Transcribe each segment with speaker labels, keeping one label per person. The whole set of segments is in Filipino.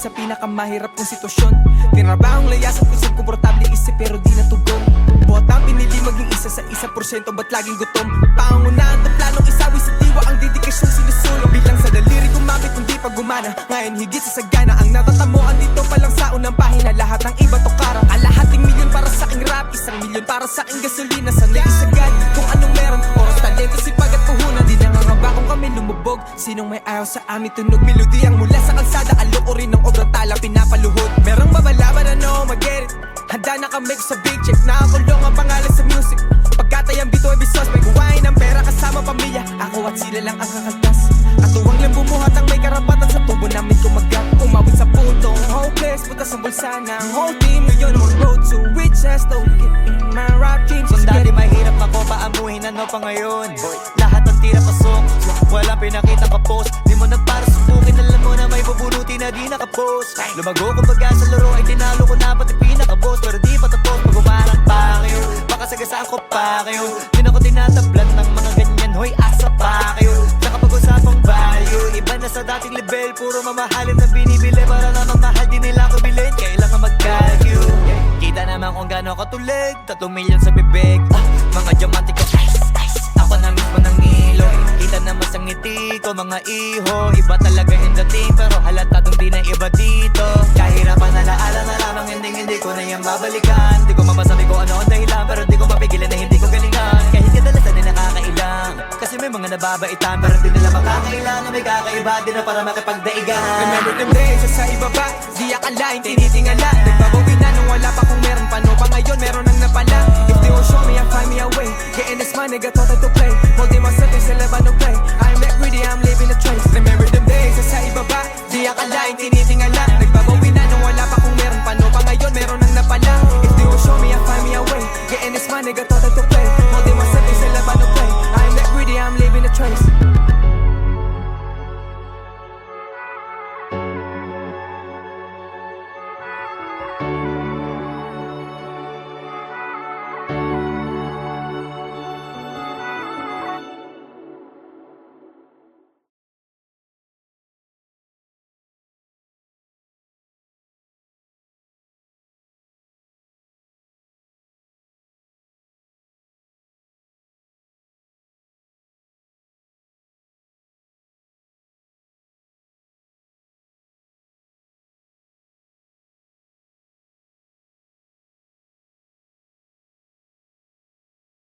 Speaker 1: sa pinakamahirap kong sitwasyon. Tinrabahong layas at kusang komportable isip pero di natugon. Botang pinili maging 1% ba't laging gutom? Pangunahan ng planong isawi sa diwa ang dedikasyong sinusulong. Bilang sa daliri gumamit hindi pa gumana, ngayon higit sa sagana. Ang natatamuan dito pa lang sa unang pahina, lahat ng iba to karang. Alahating milyon para sa aking rap, 1 milyon para sa aking gasolina. Sanay isagad kung anong meron, oras, talento, sipag at puhunan. Di nangangamba kung kami lumubog, sinong may ayaw sa amin tunog. Melodiyang mula sa kalsada, aloorin ng obrang tala pinapaluhod. Merong babalaban na no mag-get it, handa na kami sa big check. Nakakulong ang pangalan sa music, pagkatayang bito ay bisos. May kuwain ng pera kasama pamilya, ako at sila lang ang kakaltas. Katuwang lang bumuhat ang may karapatan sa tubo namin kumagat. Umawit sa puntong hopeless, butas ang bulsa ng whole team. Ngayon on road to riches, don't get in my rap dreams.
Speaker 2: Kung dati mahirap ako paamuhin, ano pa ngayon? Lahat ng tira pasok, walang pinakitang kapost. Di mo nagpara subukin, alam mo na may bubunuti na di nakapost. Lumago kumbaga sa laro ay tinalo ko na pati pinakaboss. Pero di pa tapos, pag umarang pa kayo, baka sagasaan ko pa kayo. Di na ko tinatablan ng mga ganyan, hoy asa pa kayo. Nakapag-usapang value, iba na sa dating level. Puro mamahalin na binibili, para namang mahal din nila ko bilhin. Kailangan mag-calculate, kita naman kung gano'n katulig, 3 milyon sa bibig. Mga diamante ko, ice, ice, ako na mismo ng ilo. Kita naman sa ngiti ko, mga iho. Iba talaga yung dating, pero halatadong di na iba dito. Kahirapan na laala na lamang, hindi ko na yan babalikan. Di ko mamasabi ko ano ang dahilan, pero di ko mapigilan na hindi ko galingan. Kahit kadalasan ay nakakailang, kasi may mga nababaitan, pero di nila makakailan na may kakaiba, di na para makipagdaigan.
Speaker 1: Remember them days, sa ibaba, di akalain, tinitingala. Nagbabawi na nung wala pa kung meron, paano pa ngayon, meron ang napala. If they won't show me, I'll find me a way. Getting this money, got thought to play. Holding myself in sila no play. I'm not greedy, I'm living a trace. Remember them days, sa ibaba, di akalain, tinitingala. Nagbabawi na nung wala pa kung meron, paano pa ngayon, meron ang napala. If they won't show me, I'll find me a way. Getting this money, got thought to play. Holding myself in sila no play. I'm not greedy, I'm living a trace.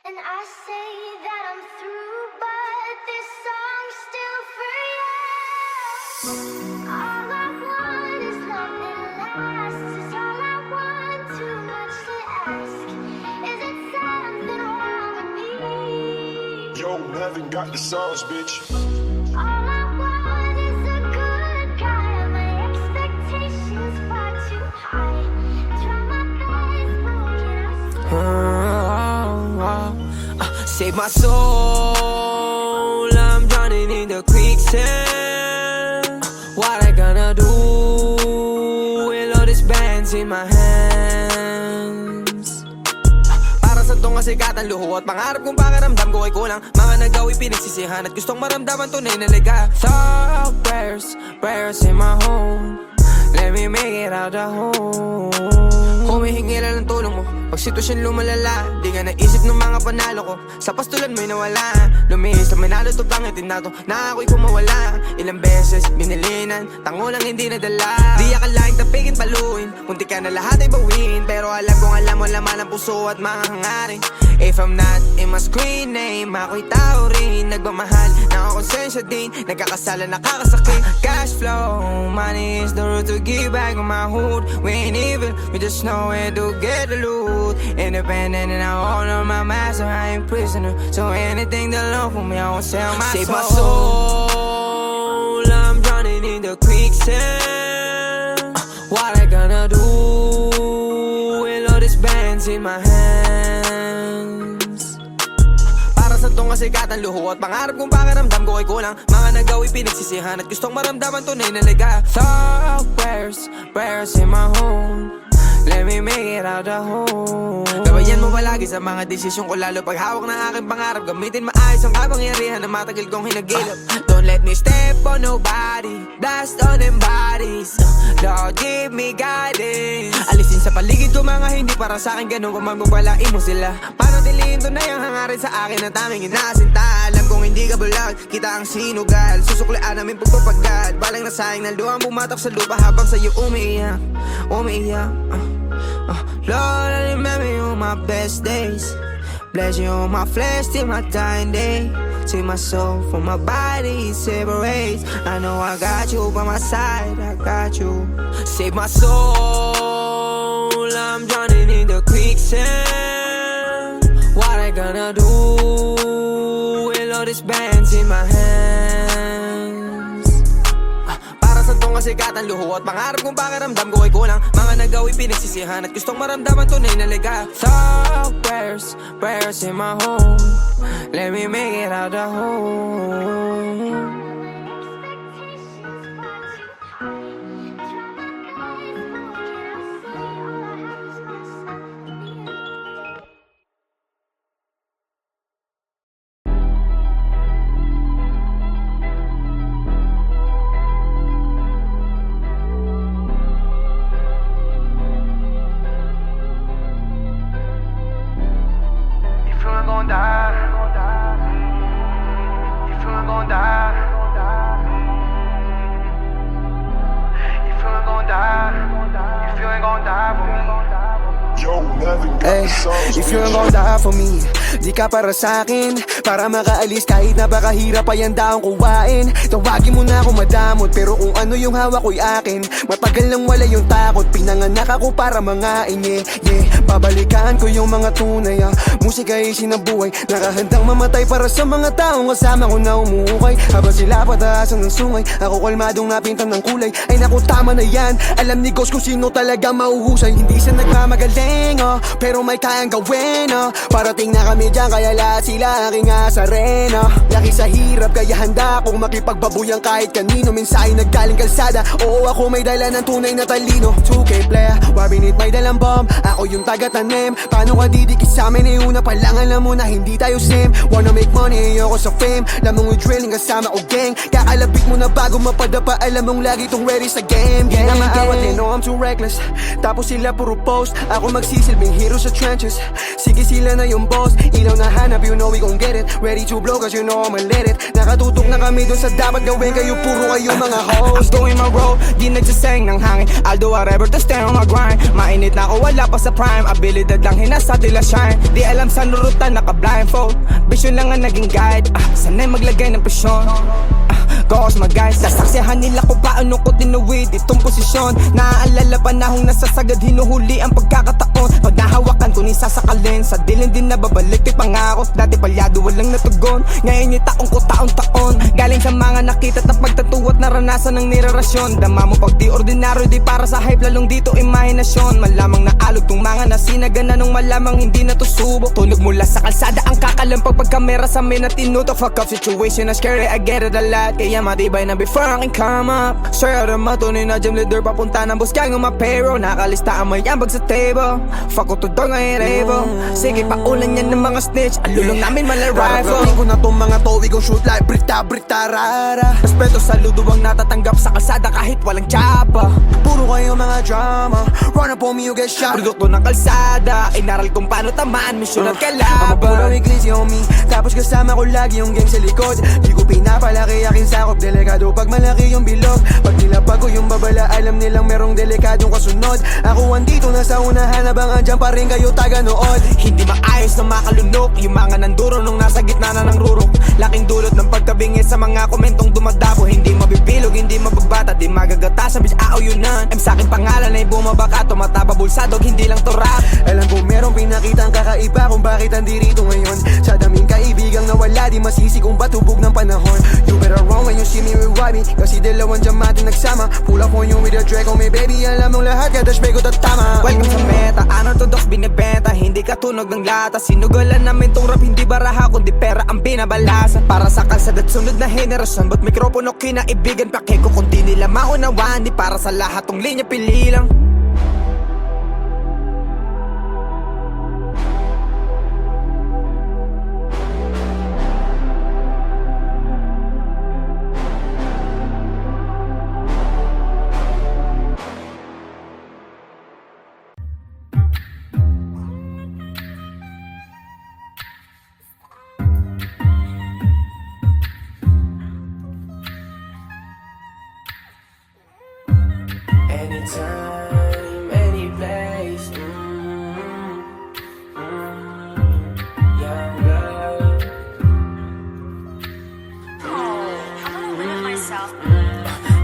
Speaker 3: And I say that I'm through, but this song's still for you. All I want is love that lasts. Is all I want, too much to ask. Is it something wrong with me?
Speaker 4: Yo, Heaven got the sauce, bitch.
Speaker 3: All I want is a good guy. My expectations far too high. Try my best, but what can I say?
Speaker 1: Save my soul, I'm drowning in the quicksand. What I gonna do with all these bands in my hands? Para sa tong kasikatan, luho at pangarap kong pakiramdam ko ay kulang. Mga nagawi pinagsisihan at gustong maramdaman tunay na liga. Thought prayers, prayers in my home. Let me make it out the home. Humihingi lang ng tulong mo pag sitwasyon lumalala. Di nga naisip ng mga panalo ko, sa pastulan mo'y nawala. Lumihis na manalo to pangitin na to, na ako'y kumawala. Ilang beses binilinan, tango lang hindi nadala. Di akalaing tapigin paluin, munti ka na lahat ay bawin. Pero alam kong alam mo laman ang puso at mga hangarin. If I'm not in my screen name, ako'y tao rin. Nagmamahal, nakakonsensya din, nagkakasala, nakakasakit. Cash flow, money is the root to give back on my hood. We ain't even, we just know where to get the loot. Independent and I honor my master, I ain't prisoner. So anything that love for me, I won't sell my soul. Save my soul, I'm drowning in the quicksand. What I gonna do with all these bands in my hands? Para sa tong kasikatan, luho at pangarap kong pakiramdam ko ay kulang. Mga nagawi pinagsisihan at gustong maramdaman tunay na liga. Thought prayers, prayers in my home. Let me make it out the home. Gabayan mo palagi sa mga desisyon ko, lalo pag hawak ng aking pangarap. Gamitin maayos ang kapangyarihan na matagal kong hinagilap. Don't let me step on nobody, dust on them bodies. Lord, give me guidance. Alisin sa paligid ko mga hindi para sa akin, ganun pa man magpalain mo sila. Paano dilihin to na yung hangarin sa akin na tanging inasinta. Alam kong hindi ka bulag, kita ang sinugal. Susuklian namin pagpapagad, balang nasayang na luwang bumatak sa lupa habang sa'yo umiiyak. Umiiyak. Lord, I remember you on my best days. Bless you on my flesh till my dying day. Take my soul from my body, it separates. I know I got you by my side, I got you. Save my soul, I'm drowning in the quicksand. What I gonna do with all these bands in my hands? Para sa tong kasikatan, luho at pangarap kong pakiramdam ko ay kulang. Mga nagawi pinagsisihan at gustong maramdaman tunay na liga. Thought prayers in my home. Let me make it out the home.
Speaker 5: If you ain't gon' die, if you ain't gon' die, if you ain't gon' die, if you ain't gon' die for me.
Speaker 4: Yo, Melvin got
Speaker 6: Ay,
Speaker 4: the sauce,
Speaker 6: if you ain't
Speaker 4: bitch.
Speaker 6: gon' die for me, di ka para sa'kin. Para makaalis kahit napakahirap pa yan daong kuwain. Tawagin mo na ako madamot, pero kung ano yung hawak ko'y akin. Matagal nang wala yung takot, pinanganak ako para mangain. Yeah, babalikan ko yung mga tunay. Musika isin ng buhay, nakahandang mamatay para sa mga taong kasama ko na umuukay. Habang sila pataasan ng sungay, ako kalmadong napintan ng kulay. Ay naku, tama na yan, alam ni Ghost kung sino talaga mauhusay. Hindi siya nagmamagaling, pero may kayang gawin, parating na kami dyan, kaya lahat sila aking asarena. Laki sa hirap, kaya handa akong makipagbabuyan kahit kanino. Mensahe naggaling kalsada, oo ako may dala ng tunay na talino. 2K player, wabinit may dalang bomb, ako yung taga-tanim. Paano ka didikit sa amin, eh una pa lang alam mo na hindi tayo same. Wanna make money, ayoko sa fame. Lamang with drilling kasama ko gang. Kakalabit mo na bago mapadapa, alam mong lagi tong ready sa game. Di na maawat, they know I'm too reckless. Tapos sila puro post, ako magsisilbing hero sa trenches. Sige sila na yung boss, ilaw na hanap, you know we gon' get it. Ready to blow cause you know I'ma let it. Nakatutok na kami dun sa dapat gawin, kayo puro kayo mga hoes.
Speaker 1: I'm doing my role, di nagsasayang ng hangin. I'll do whatever to stay on my grind. Mainit na ako, wala pa sa prime. Abilidad lang hinasa tila shine. Di alam sa nurutan, naka-blindfold. Vision lang ang naging guide. Sanay maglagay ng presyon. Cause my guys, sasaksihan nila kung paano ko tinuwid itong posisyon. Naaalala panahong nasasagad, hinuhuli ang pagkakataon. Pag nahawakan ko ni sasakalin, sa dilin din nababalik. May pangako, dati palyado walang natugon. Ngayon yung taong ko taon-taon. Galing sa mga nakita at pagtatuwa at naranasan ng nirarasyon. Dama mo pag di ordinaryo, di para sa hype, lalong dito imahinasyon. Malamang naalog tong mga nasinagana nung malamang hindi na to subok. Tunog mula sa kalsada ang kakalampag pagkamera sa amin at tinutok. Fuck up situation na scary, I get it a lot. Kaya matibay na before I can come up. Sir, ada matunay na gym leader, papunta ng boss gang ng mga payroll. Nakalista ang may ambag sa table. Fuck ko to door ngayon able. Sige, paulan yan ng mga snitch. Alulong namin mala rifle.
Speaker 6: Parating ko na tong mga towi kong shoot like Brita rara.
Speaker 1: Respeto sa luduwang natatanggap sa kalsada kahit walang tsapa.
Speaker 6: Puro kayo mga drama, run up on me you get shot.
Speaker 1: Produkto ng kalsada, inaral kung paano tamaan, misyon at
Speaker 6: I'ma put
Speaker 1: kalaban.
Speaker 6: on iglesia on me, tapos kasama ko lagi yung gang sa likod. Di ko pinapalaki aking sakop, delikado pag malaki yung bilog. Pag nilapag ko yung babala, alam nilang merong delikadong kasunod. Ako andito na sa unahan, habang andyan pa rin kayo taga-nood.
Speaker 1: Hindi maayos na makalunok yung mga nanduro nung nasa gitna na ng rurok. Laking dulot ng pagkabingit sa mga komentong dumadabo. Hindi mabibilog, hindi mabagbata, di magagatasan, bitch auyunan. M sa'king pangalan ay bumabaka, tumataba bulsadog, hindi lang to rap.
Speaker 6: Alam ko merong pinakitang kakaiba kung bakit andirito ngayon. Sa daming kaibigang nawala, di masisi kung batubog ng panahon. You better run when you see me rewind me, kasi dalawang diamante nagsama. Pull up on you with a Draco, may baby, alam mong lahat, kada shpego tatama.
Speaker 1: Welcome sa meta, unorthodox binibenta, hindi katunog ng lata. Sinugalan namin tong rap, hindi baraha kundi pera ang binabalasa. Para sa kalsada at sunod na henerasyon, ba't mikropono kinaibigan, pake ko kung di nila maunawaan. Di para sa lahat tong linya, pili lang. Anytime, any place. Young blood.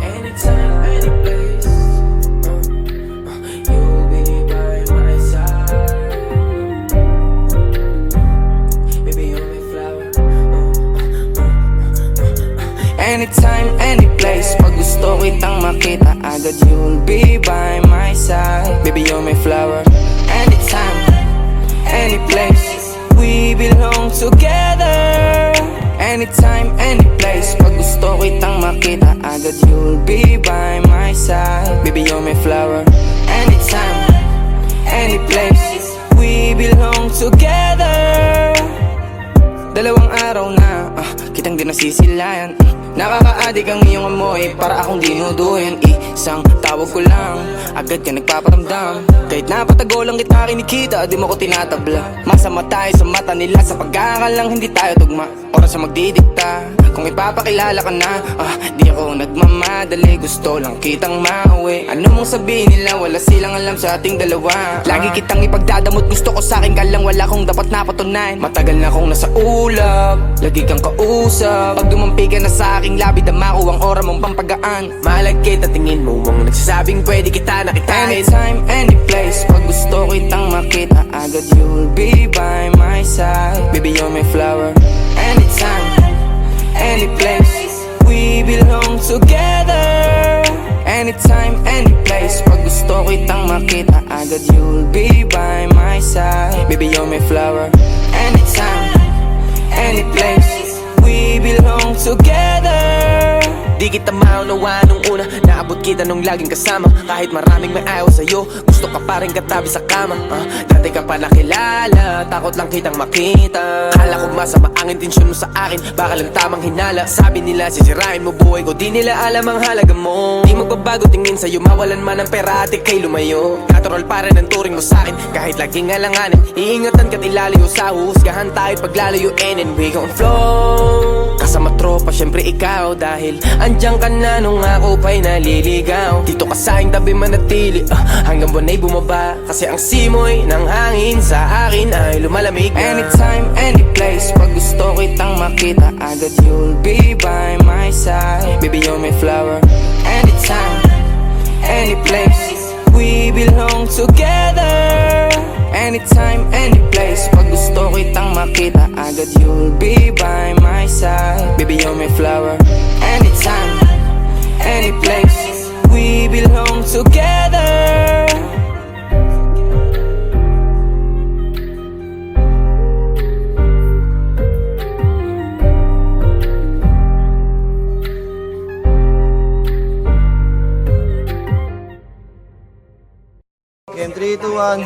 Speaker 1: Anytime, any place. You'll be by my side. Baby, you're my flower. Anytime, any place. Pag gusto kitang makita agad, you'll be by my side. Baby, you're my flower. Anytime, any place. We belong together. Anytime, any place. Pag gusto kitang makita agad, you'll be by my side. Baby, you're my flower. Anytime, any place. We belong together. Dalawang araw na kitang di nasisilayan. Nakaka-adik ang iyong amoy, para akong dinuduyan. Isang tawag ko lang, agad ka nagpaparamdam. Kahit napatago lang kita kinikita, di mo ko tinatabla. Masama tayo sa mata nila, sa pagkakalang hindi tayo tugma. Oras na magdidikta, kung ipapakilala ka na. Di ako nagmamadali, gusto lang kitang mauwi. Ano mong sabihin nila, wala silang alam sa ating dalawa. Lagi kitang ipagdadamot, gusto ko sa'kin ka lang, wala kong dapat napatunayan. Matagal na akong nasa ulap, lagi kang kausap. Pag dumampi ka na sa aking labi, dama ko ang oras mong pampagaan. Malag kita, tingin mo mong nagsasabing pwede kita nakitain. Anytime, any place. Pag gusto kitang makita agad, you'll be by my side. Baby, you're my flower. Anytime, any place. We belong together. Anytime, any place. Pag gusto kitang makita agad, you'll be by my side. Baby, you're my flower. Anytime, any place. We belong together. Di kita maunawa nung una, naabot kita nung laging kasama. Kahit maraming may ayaw sa'yo, gusto ka pa rin katabi sa kama. Dati ka pa nakilala, takot lang kitang makita. Kala ko masama ang intensyon mo sa akin, baka lang tamang hinala. Sabi nila sisirain mo buhay ko, di nila alam ang halaga mo. Di magbabago tingin sa'yo, mawalan man ang pera at ikay lumayo. Natural pa rin ang turing mo sa'kin, kahit laging alanganin. Iingatan ka't ilalayo sa husgahan tayo't paglalayuin. And we gon' flow kasama tropa, syempre ikaw. Dahil andiyan ka na nung ako pa'y naliligaw. Dito ka sa'king tabi manatili, hanggang buwan ay bumaba. Kasi ang simoy ng hangin sa akin ay lumalamig na. Anytime, any place. Pag gusto kitang makita agad, you'll be by my side. Baby, you're my flower. Anytime, any place. We belong together. Anytime, any place. Pag gusto kitang makita agad, you'll be by my side. Baby, you're my flower. Anytime, any place. We belong together.
Speaker 7: Game 3, 2, 1.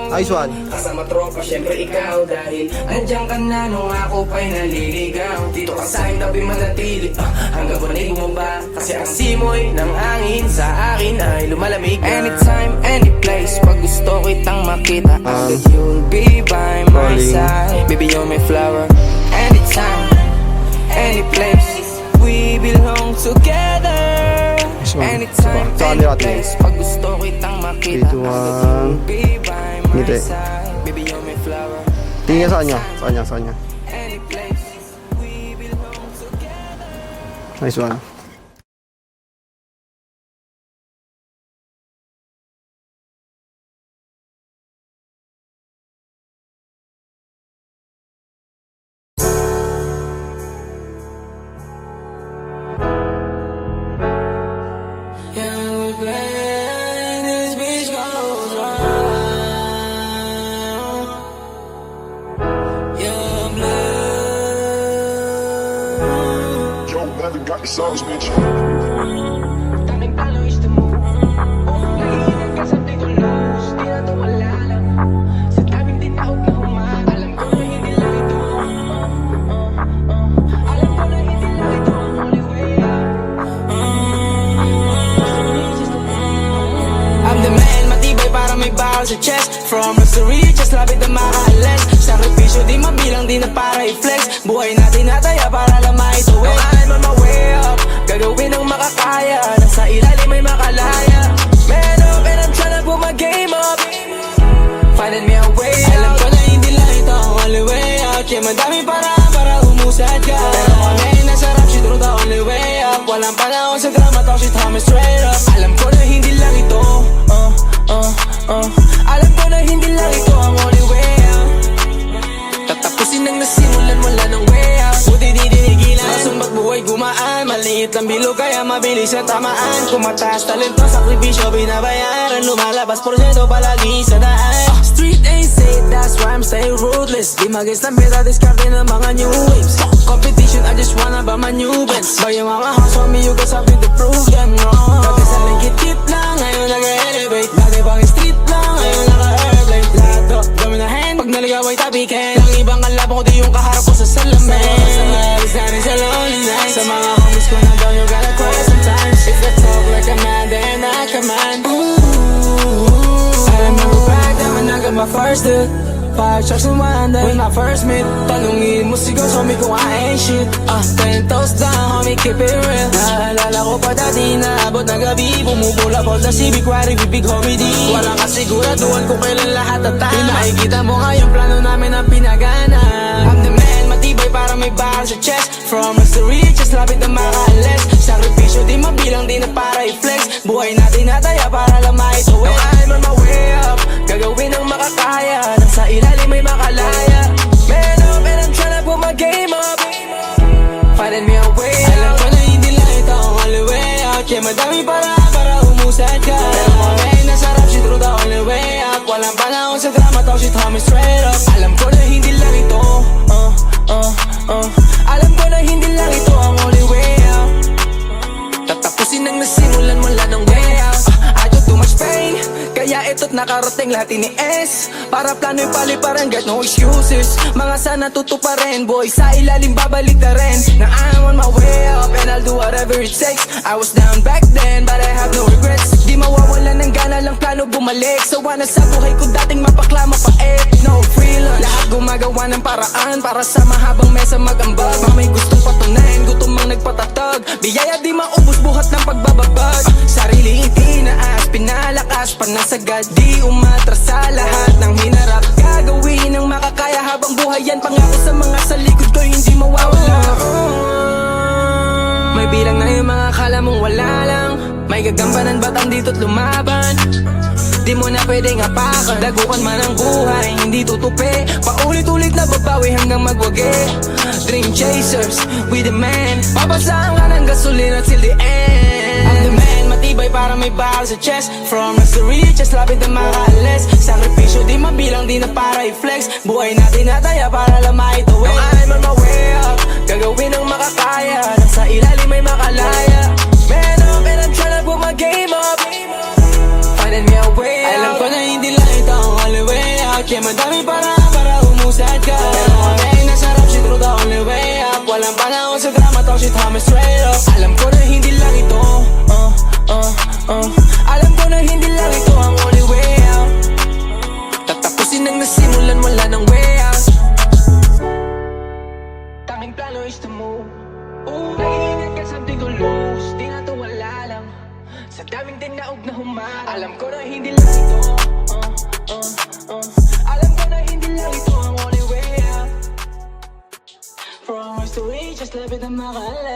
Speaker 7: Nice one.
Speaker 1: Kasama tropa, syempre ikaw. Dahil andyan ka na nung ako pa'y naliligaw. Dito ka sa'king tabi manatili, hanggang buwan ay bumaba. Kasi ang simoy ng hangin sa akin ay lumalamig na. Anytime, any place. Pag gusto kitang makita agad, you'll be by my side. Baby, you're my flower. Anytime, any place. We belong together. Anytime, any place. Pag gusto kitang makita agad, you'll be by my
Speaker 7: Ngiti.
Speaker 1: side. Baby, you're my flower.
Speaker 7: Tingin sa kanya. Sa kanya, sa kanya.
Speaker 1: Any place. We belong together.
Speaker 7: Nice one.
Speaker 1: Yeah, we're playing, this beach goes round. Yeah, blood.
Speaker 4: Yo, Levin got the sauce, bitch.
Speaker 1: Daming palo is the move. Nahihinan ka sa di ko lose. Di na to malala. Sa daming tinawag na huma. Alam ko na hindi lang ito. Alam ko na hindi lang ito ang only way out. I'm the man, matibay para may bakal sa chest. From us to riches, lapit na makaalis. Sakripisyo di mabilang, di na para i-flex. Buhay natin nataya para lang maituwi. No, I'm on my way up, gagawin ang makakaya. Nasa ilalim may mabilis at tamaan. Kung mataas talento, sakripisyo binabayaran. Lumalabas porsyento palagi sa daan. Street ain't safe, that's why I'm staying ruthless. Di mag-guess na beta, discarte ng mga new waves. Competition, I just wanna buy my new Benz. Buy yung mga house for me, you got something to prove them wrong. Dati sa lingkit-kit lang, ngayon nag-elevate. Dati pang street lang, ngayon naka-airplane. Lahat to, gawin na hand, pag naligaw ay tapikin. Ang ibang kalabang ko, di yung kaharap ko sa salamin. Sa mga alis namin sa lonely nights. Sa mga homies ko na down, you gotta cry sometimes. If I talk like a man, then I command. I remember back then when I got my first hit. 5 shots in one day with my first meet. Tanungin mo siguro sa homie kung I ain't shit. 10 toes down, homie, keep it real. Naalala ko pa dati na abot ng gabi. Bumubula po sa Civic, riding with big homie D. Walang kasiguraduhan kung kailan lahat tatama. Nakikita mo nga yung plano namin ang pinagana. I'm the man, matibay para may bahal sa chest. From us to riches, lapit na makaalis. Sakripisyo di mabilang, di na para i-flex. Buhay natin nataya para lang maituwid. Now I'm on my way up, gagawin ang makakaya. Nang sa ilalim may makalaya. Man up and I'm tryna put my game up. Finding me a way out. Alam ko na hindi lang ito ang only way out. Kaya madami para umusad ka. Pero kami nasarap, she through the only way out. Walang panahon sa drama, talk shit homie straight up. Alam ko na hindi lang ito Alam ko na hindi lang ito ang only way out. Tatapusin ang nasimulan mula ng way out. I do too much pain, kaya ito't nakarating lahat ini-S. Para plano'y paliparan, got no excuses. Mga sana tutuparin, boy, sa ilalim babalik na rin. Na I'm on my way up and I'll do whatever it takes. I was down back then, but I have no regrets. Di mawawala ng gana lang plano bumalik. Sawa na sa buhay ko dating mapakla mapait. No freelance, lahat gumagawa ng paraan para sa mahabang mesa mag-ambag. Mga may gustong patunayan, gutom ang nagpatatag. Biyaya di maubos buhat ng pagbababag. Sarili itinaas, pinalakas, panasagad. Di umatras sa lahat ng hinarap. Gagawin ang makakaya habang buhay yan. Pangako sa mga sa likod ko hindi mawawala. May bilang na yung mga kala mong wala lang. May gagampanan ba't andito't lumaban? Di mo na pwedeng apakan. Dagukan man ang buhay, hindi tutupi. Paulit-ulit na babawi hanggang magwagi. Dream chasers, we the man. Papasahan ka ng gasolina till the end. I'm the man, matibay para may bahal sa chest. From us to riches, lapit na makaalis. Sakripisyo di mabilang, di na para i-flex. Buhay natin nataya para lang maituwid. Now I'm on my way up, gagawin ang makakaya. Nang sa ilalim may makalaya. Man up and I'm tryna put my game up. Finding me a way out. Alam ko na hindi lang ito ang only way out. Kaya madami para umusad ka. Pero kami nasarap, she through the only way out. Walang panahon sa drama, talk shit homie straight up. Alam ko na hindi lang ito Alam ko na hindi lang ito ang only way out. Tatapusin ang nasimulan wala ng way out. Tanging plano is to move. Nag-iingat ka something to lose. Di na to wala lang. Sa daming tinaog na humarang. Alam ko na hindi lang ito Alam ko na hindi lang ito ang only way out. From us to reach, just lapit na makaalis.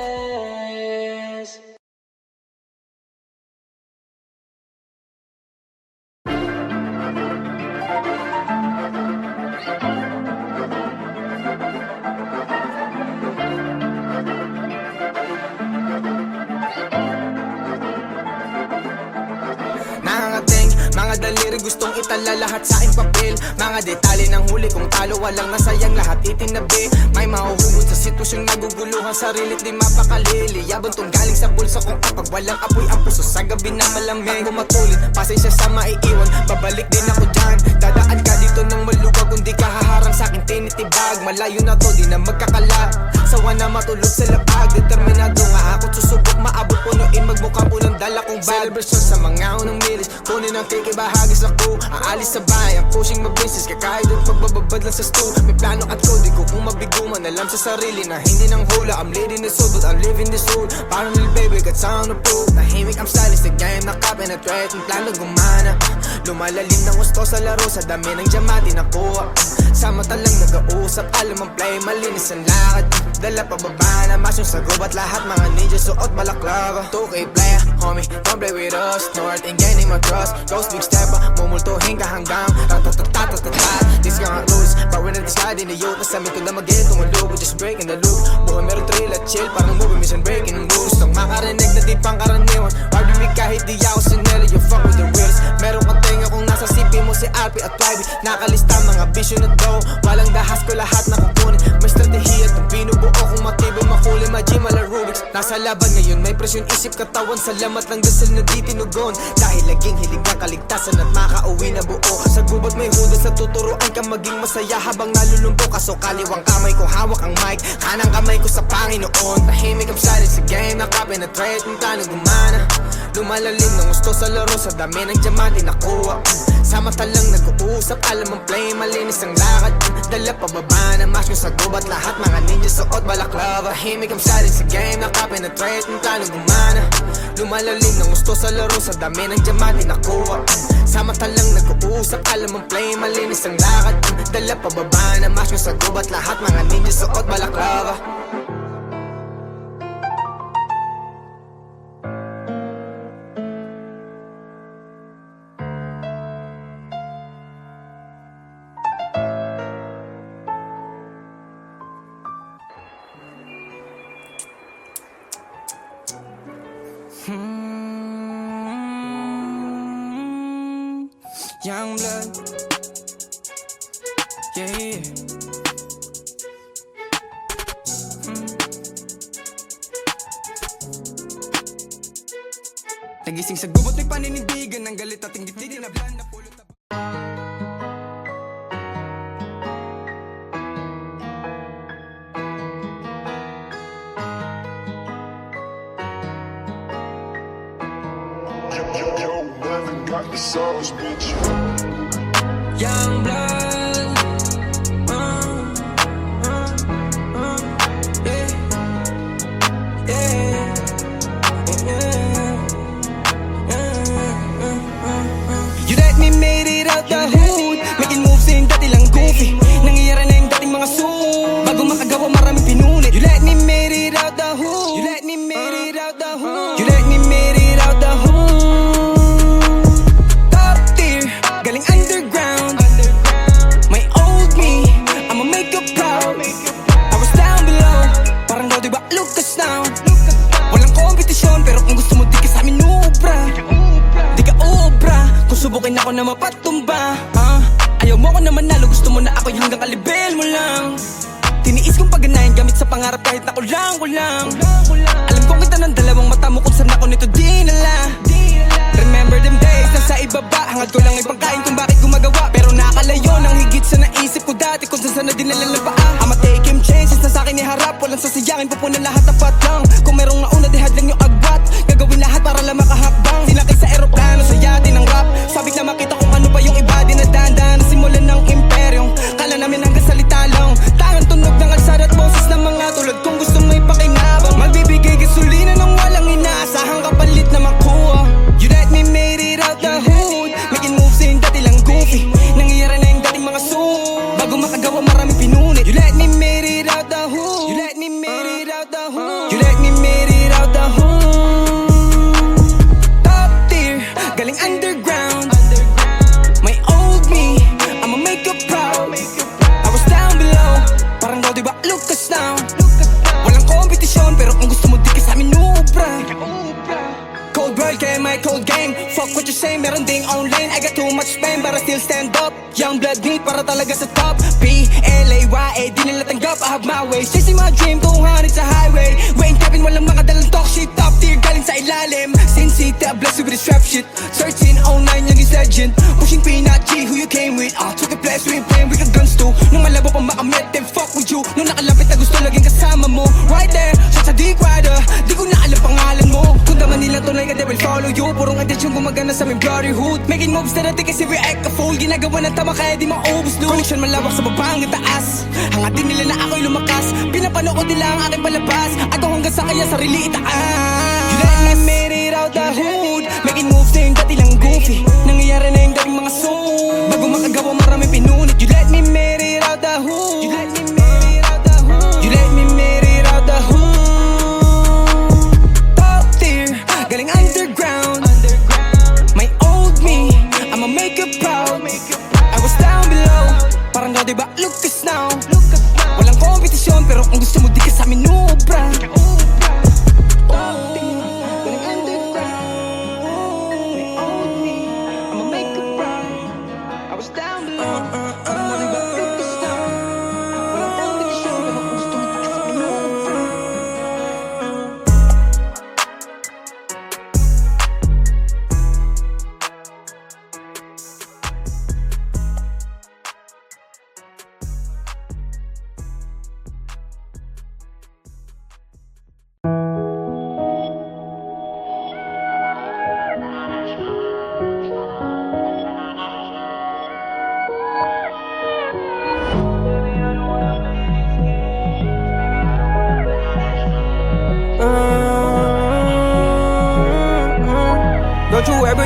Speaker 1: Nangangating, mga daliri gustong itala lahat sa aking papel. Mga detalye ng huli kung talo, walang nasayang lahat itinabi. May mahuhubod sa sitwasyong naguguluhan, sarilit di mapakalili. Yabang tong galing sa bulsa kung kapag walang apoy ang puso sa gabi na malamig. Kung matulit, pasensya sa maiiwan, babalik din ako dyan. Dadaan ka dito ng maluwag, kung di ka haharang sa akin tinitibag. Malayo na to, di na magkakala. Sawa na matulog sa labag, determinado nga ako susubok maabot, punuin magmukhang unang dala kong bag. Celebration sa mga unang milis, kunin ang cake, ibahagis ako. Aalis sa bahay, ang pushing my business, kakahit at magbababad lang sa stool. May plano at code, di ko kung mabiguman, alam sa sarili na hindi nang hula. I'm leading this soul, but I'm living this soul. Parang little baby, got sound of proof. Nahimik, I'm stylish, the game nakapenetrate. Ang plano gumana, lumalalim ng gusto sa laro. Sa dami ng diamante nakuha, sa mata lang nag-uusap. Alam ang play, malinis ang lakad. Dala pababa na mas yung sagot at lahat mga ninja suot balaklava. 2K player, homie, don't play with us. North and gaining matras. Ghost big step, mumultuhin ka hanggang ratatatatatatat. This nga rules, power na discard in the youth. Nasa amin ko na mag-get, tumalog, just breaking the loop. Buhay meron thrill at chill, parang movie, mission breaking ang rules. Nang makarinig na di pang karaniwan, RBB kahit di ako sinelo, you fuck with the wheels. Meron kang tenga kung nasa CP mo si RP at YB. Nakalista mga vision na daw, walang dahas ko lahat na kukunin. May strategiya itong binubuo kung matibay makuli, G mala Rubik's. Nasa laban ngayon, may presyon isip katawan. Salamat lang dasal na di tinugon. Dahil laging hilig ang kaligtasan at makauwi na buo. Sa gubat may hudas sa tuturuan ka maging masaya habang nalulumpo ka. So kaliwang kamay ko hawak ang mic, kanang kamay ko sa Panginoon. Tahimik ang silence sa game, nakapenetrate ng tanong gumana. Lumalalim ng gusto sa laro, sa dami ng diamante nakuha. Sa mata lang nag-uusap, alam ang play, malinis ang lakad. Dala pababa na mask sa gubat, lahat mga ninja suot balaklava. Tahimik ang silence sa game, nakapenetrate ng tanong gumana. Lumalalim ng gusto sa laro, sa dami ng diamante nakuha. Sa mata lang nag-uusap, alam ang play, malinis ang lakad. Dala pababa na mask sa gubat, lahat mga ninja suot balaklava. Young blood, yeah. Nagising sa gubot, may paninindigan ng galit at hindi tinablan na pulot na.
Speaker 4: Yo, Nevin got the sauce, bitch.
Speaker 1: Young blood, You let me made it out the hood, making moves in dati lang goofy. Nangyayari na yung dating mga suit, bago makagawa maraming pinunit. You let me made it out the hood, you let me made it out the hood, you let me made it out the hood. Top tier, galing underground. My old me, I'ma make you proud. I was down below, parang daw diba Lucas now. Walang kompetisyon, pero kung gusto mo di ka sa amin ubra. Di ka ubra, kung subukin ako na mapatumba. Ayaw mo ako na manalo, gusto mo na ako'y hanggang kalibel mo lang. Tiniis kong pagganayan gamit sa pangarap kahit na kulang. Alam kong kita ng dalawang mata mo kung saan ako nito dinala. Remember them days, nasa ibaba, hangad ko lang ay pangkain kung bakit gumagawa. Pero nakalayo ng higit sa naisip ko dati kung saan na dinala ng paa. I'ma take him chances na sa'kin iharap, walang sasayangin, pupunan lahat ng patlang. Kung merong nauna, dihad lang yung agwat, gagawin lahat para lang makahakbang. Sinakay sa eroplano, sa yate ng rap, sabik na makita kung ano pa yung iba, dinadaan na simulan ng imperyong. Kala namin hanggang salita lang, tangan tunog ng kalsada at boses ng mga tulad kung gusto mo ipakinabang. Magbibigay gasolina ng walang inaasahang kapalit na makuha. You let me made it out the hood, making moves in dati lang goofy. Nangyayari na yung dating mga suit, bago makagawa maraming pinunit. You let me made it out the hood, you let me made it out the hood, you let me made it out the hood. Top tier, galing underground. My old me, I'ma make you proud. I was down below, parang daw diba Lucas now. Walang kompetisyon, pero kung gusto mo di ka sa amin ubra. Cold world, kaya my cold game. Fuck what you say, meron ding online. I got too much pain, but I still stand up. Young blood need para talaga sa top. P-L-A-Y-A, di nila tanggap, I have my way. Chasing my dream, 200 sa highway. Wayne Kevin, walang makadalang talk shit. Top tier, galing sa ilalim. Sin City, I bless you with this rap shit. 1309, yung is legend. Pushing peanut G, who you came with. Took the place, we ain't playing, we got guns too. Nung malabo pa makamit, then fuck with you. Nung nakalapit na gusto laging kasama mo. Right there, sa dick rider, di ko na alam pangalan mo. Kung daman nila tunay ka, they will follow you. Purong attention gumagana sa aming brotherhood. Making moves na natin kasi we act a fool. Ginagawa ng tama kaya di maubos loot. Connection malawak sa baba hanggang taas. Hangatin nila na ako'y lumakas. Pinapanood ko nila ang aking palabas. Ako hanggang sa kaya sarili itaas. You let me made it out the hood, making moves na yung dati lang goofy. Nangyayari na yung dating mga suit, bago makagawa maraming pinunit. You let me made it out the hood, you let me made it out the hood, you let me made it out the hood. Top tier, galing underground. My old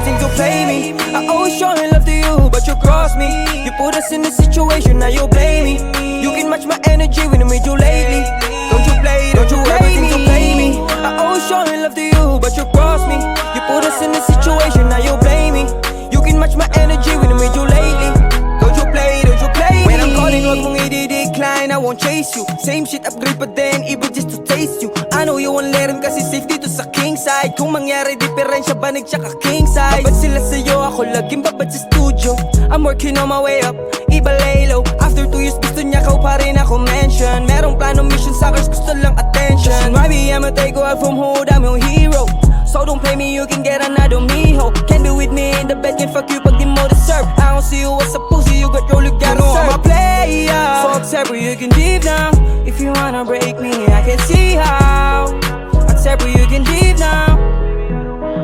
Speaker 1: everything to play me. I always showing love to you, but you cross me. You put us in this situation, now you blame me. You can match my energy when I made you lately. Don't you play, don't you everything to play me. I always showing love to you, but you cross me. You put us in this situation, now you blame me. You can match my energy when I made you lately. Don't you play me. When I'm calling, wag mong i-decline, I won't chase you. Same shit, upgrade pa din, iba just to taste you. I know you won't let him kasi safe dito sa king side. Kung mangyari, diferensya banig tsaka king size. Babad sila sa'yo, ako laging babad sa studio. I'm working on my way up, iba lay low. After 2 years, gusto niya kao pa rin ako mention. Merong planong mission, suckers, gusto lang attention. Maybe I'ma take away from hood, I'm your hero. So don't play me, you can get another mijo. Can't be with me in the bed, can fuck you pag di mo deserve. I don't see you as a pussy, you got role, you gotta serve. I'm a player, fuck separate, you can leave now. If you wanna break me, I can see how. Accept you can leave now.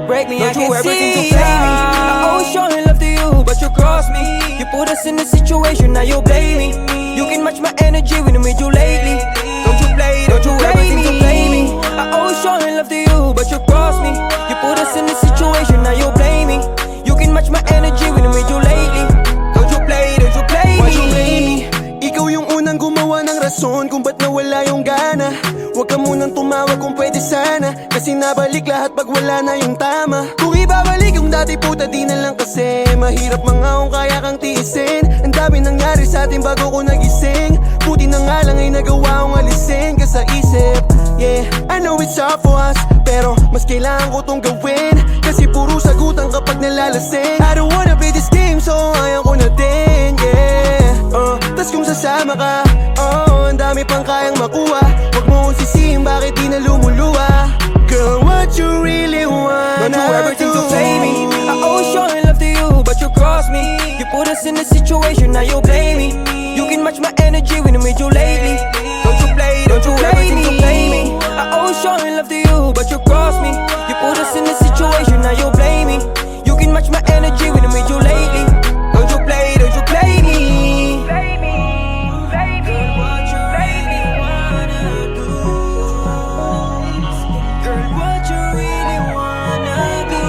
Speaker 1: Break me, I can see how. I always showing love to you, but you cross me. You put us in a situation, now you blame me. You can match my energy when I made you lately. Don't you play, don't you everything to play me. I always showing love to you, but you cross me. You put us in a situation, now you blame me. You can match my energy when I made you lately. Don't you play me.
Speaker 6: Why you blame me? Ikaw yung unang gumawa ng rason kung ba't nawala yung gana. Huwag ka munang tumawag kung pwede sana, kasi nabalik lahat pag wala na yung tama. Kung ibabalik yung dati puta di na lang kasi mahirap mga kung kaya kang tiisin. Ang dami nangyari sa atin bago ko nagising. Buti na nga lang ay nagawa kong alisin ka sa isip. Yeah, I know it's hard for us, pero mas kailangan ko tong gawin, kasi puro sagutan kapag nalalasing. I don't wanna play this game, so ayaw ko na din, yeah. Tas kung sasama ka, ang dami pang kayang makuha. Huwag mo kong sisihin bakit di na lumuluwa. Girl, what you really wanna
Speaker 1: Don't you everything to play me. I always showing love to you, but you cross me. You put us in a situation, now you blame me. You can match my energy when I made you lately. Don't you play everything to play me. I always showing love to you, but you cross me. You put us in a situation, now you blame me. You can match my energy when I made you lately. Don't you play me. Girl, what you really wanna do? Girl, what you really wanna do?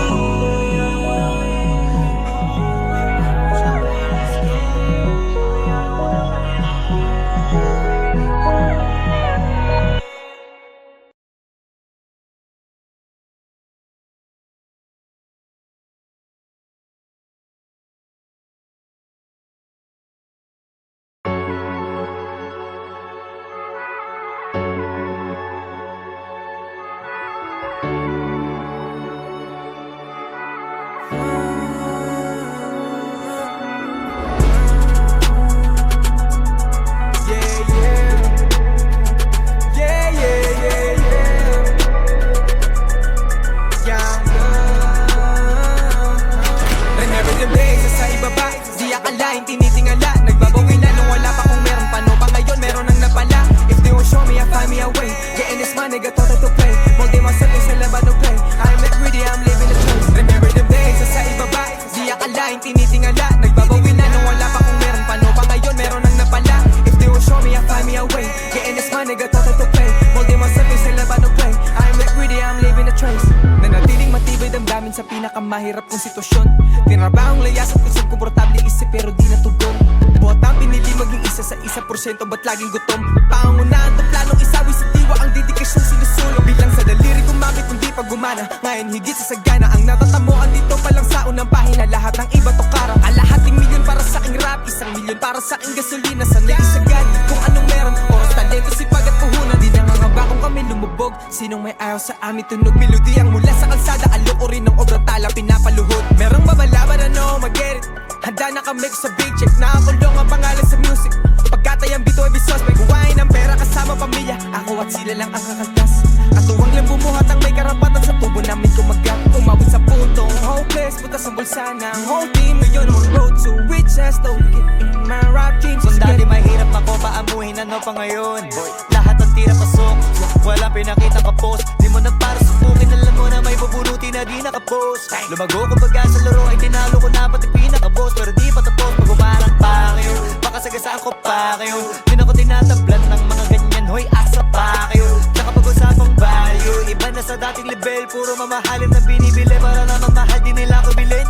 Speaker 1: Remember the days, sa ibaba, di akalain, tinitingala. Nagbabawi na nung wala pa kung meron pa, no ba ngayon meron nang napala. If they won't show me, I find me a way. Getting this money, got total to play. Molding myself sa laban no play. I'm not greedy, I'm living the truth. Remember the days, sa ibaba, di akalain, tinitingala. Nagbabawi na nung wala pa kung meron pa, no ba ngayon meron nang napala. If they won't show me, I find me a way. Getting this money, got total to play. Molding myself sa laban no play. I'm not greedy, I'm living the trace. Nanatiling matibay damdamin sa pinakamahirap kong sitwasyon. Tinrabahong layas at kusang komportable isip pero di natugon. Botang pinili maging 1% ba't laging gutom? Pangungunahan to planong isawi sa diwa ang dedikasyon sinusulong. Bilang sa daliri gumamit kundi pag gumana. Ngayon higit sa sagana ang natatamuan dito pa lang sa unang pahina. Lahat ng iba to karang kalahating milyon para sa aking rap, 1 milyon para sa aking gasolina. Sanay isagad kung anong meron, oras, talento, sipag at puhunan. Di nangangamba kung kami lumubog. Sinong may ayaw sa amin tunog melody ang mula sa kalsada. Alok o rin ng obrang tala pinapaluhod. Merong babalaban ano mag-get it. Handa na kami sa big check. Nakakulong ang pangalan sa music. Pagkatayang bito ay bisos. May kuwain ng pera kasama pamilya. Ako at sila lang ang kakaltas. Katuwang lang bumuhat ang may karapatan sa tubo namin kumagat. Umabot sa puntong hopeless. Butas ang bulsa ng whole team. Ngayon on road to riches. Don't get in my rap dreams.
Speaker 2: Kung dati mahirap ako paamuhin, ano pa ngayon? Lahat ng tira pasok, walang pinakita ka post. Di mo na para subukin, alam mo na may bubunuti na di nakapost. Lumago kumbaga sa laro ay tinalo ko na pati pinaka-boss. Pero di pa tapos, pag umarang pa kayo, baka sagasaan ko pa kayo. Di na ko tinatablan ng mga ganyan, hoy asa pa kayo. Tsaka pag-usapang value, iba na sa dating level. Puro mamahalin na binibili para na mamahal din nila ko bilhin.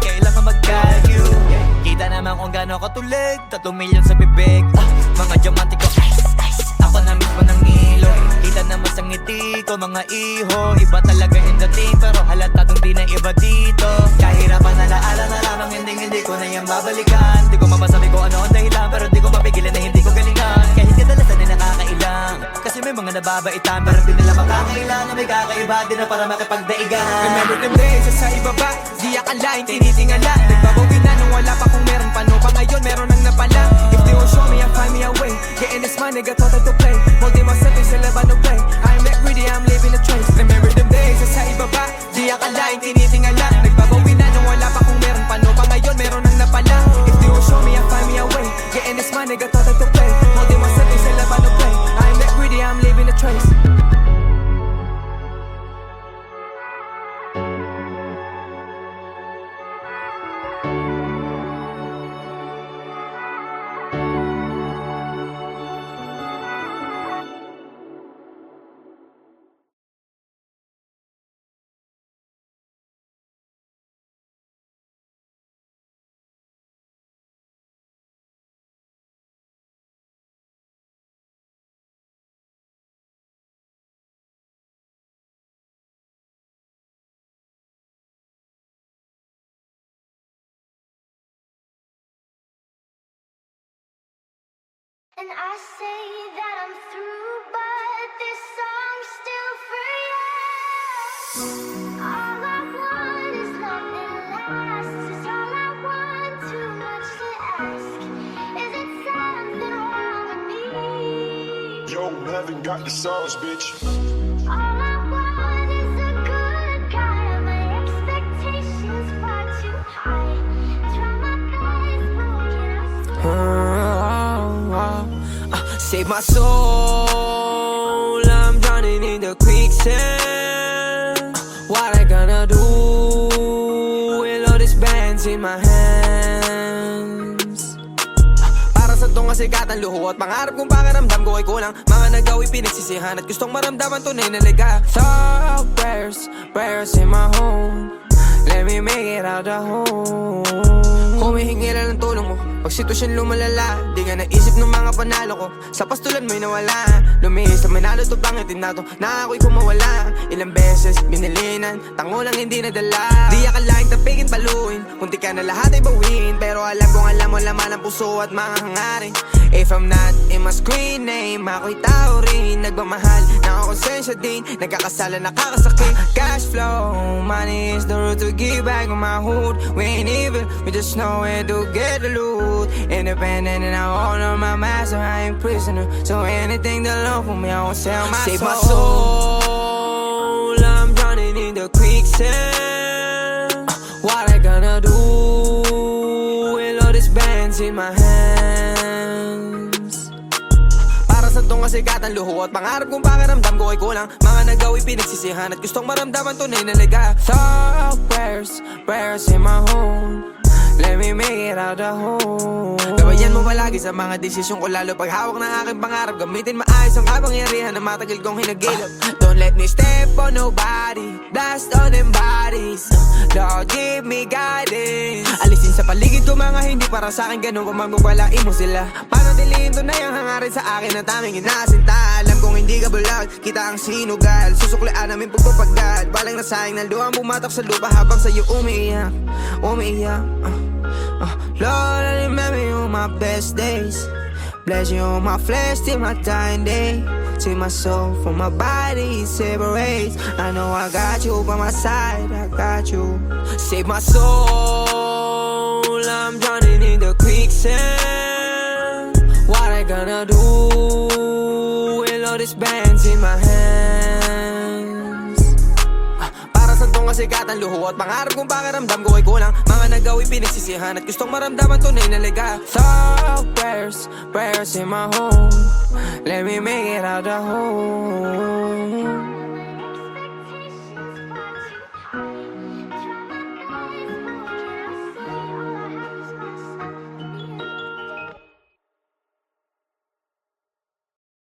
Speaker 2: nakatulig, 3 milyon sa bibig. Mga diamante ko, ice, ice. Ako na mismo ng ilo. Kita naman sa ngiti ko, mga iho. Iba talaga yung dating, pero halatadong di na iba dito. Kahirapan na laala na lamang, hindi ko na yan babalikan. Di ko mapasabi ko ano ang dahilan, pero di ko mapigilan na hindi ko galingan. Kahit kadalasan ay nakakailang, kasi may mga nababaitan, pero di nila makakailan na may kakaiba, di na para makipagdaigan.
Speaker 1: Remember them days, sa ibaba, di akalain, tinitingala. Nagbabawi na nung wala pa kung meron pa, no pa ngayon meron nang napala. If they won't show me, I'll find me a way. Getting this money, got thought to play. Molding myself, sa laban no play. I'm not greedy, I'm living a trace. Remember them days, sa ibaba, di akalain, tinitingala. Nagbabawi na nung wala pa kung meron pa, no pa ngayon meron nang napala. If they won't show me, I'll find me a way. Getting this money, got thought to play. Molding myself, sa laban no play. I'm not greedy, I'm living a trace.
Speaker 3: And I say that I'm through, but this song's still for you. All I want is love that lasts. Is all I want, too much to ask. Is it something wrong with me?
Speaker 4: Yo, haven't got the sauce, bitch.
Speaker 3: All I want is a good guy. My expectations far too high. Try my best, but what can I say?
Speaker 1: Save my soul, I'm drowning in the quicksand. What I gonna do with all these bands in my hands? Para sa tong kasikatan, luho at pangarap kong pakiramdam ko ay kulang. Mga nagawi pinagsisihan at gustong maramdaman tunay na liga. Thought prayers in my home. Let me make it out the home. Humihingi lang ng tulong mo pag sitwasyon lumalala. Di ka naisip ng mga panalo ko. Sa pastulan mo'y nawala. Lumihis na manalo to pangitin na to. Na ako'y kumawala. Ilang beses binilinan, tango lang hindi nadala. Di akalaing tapigin paluin, kunti ka na lahat ay bawin. Pero alam kong alam mo laman ang puso at mga hangarin. If I'm not in my screen name, ako'y tao rin. Nagmamahal, nakakonsensya din. Nagkakasala, nakakasakit. Cash flow, money is the root to give back on my hood. We ain't evil, we just know where to get the loot. Independent and I honor my master, I ain't prisoner. So anything that love for me, I won't sell my soul. Save my soul, I'm drowning in the quicksand. What I gonna do with all these bands in my hands? Para sa tong kasikatan, luho at pangarap kong pakiramdam ko ay kulang. Mga nagawi pinagsisihan at gustong maramdaman tunay na liga. Thought prayers in my home. Let me make it out the home. Gabayan mo palagi sa mga desisyon ko, lalo pag hawak ng aking pangarap. Gamitin maayos ang kapangyarihan na matagal kong hinagilap. Don't let me step on nobody, blast on them bodies. Lord, give me guidance. Alisin sa paligid ko mga hindi para sa akin, ganun kung magbabalain mo sila. Paano dilihin to na yung hangarin sa akin na taming inasinta. Alam kong hindi ka bulag, kita ang sinugal. Susuklian namin pagpapagdad. Balang nasayang na luhang bumatak sa lupa habang sa'yo umiiyak. Lord, I remember you on my best days. Bless you on my flesh till my dying day. Till my soul from my body separates. I know I got you by my side, I got you. Save my soul, I'm drowning in the quicksand. What I gonna do with all these bands in my hands? Para sa tong kasikatan, luho at pangarap kong pakiramdam ko ay kulang. Mga nagawi pinagsisihan at gustong maramdaman tunay na liga. Thought prayers in my home. Let me make it out the home.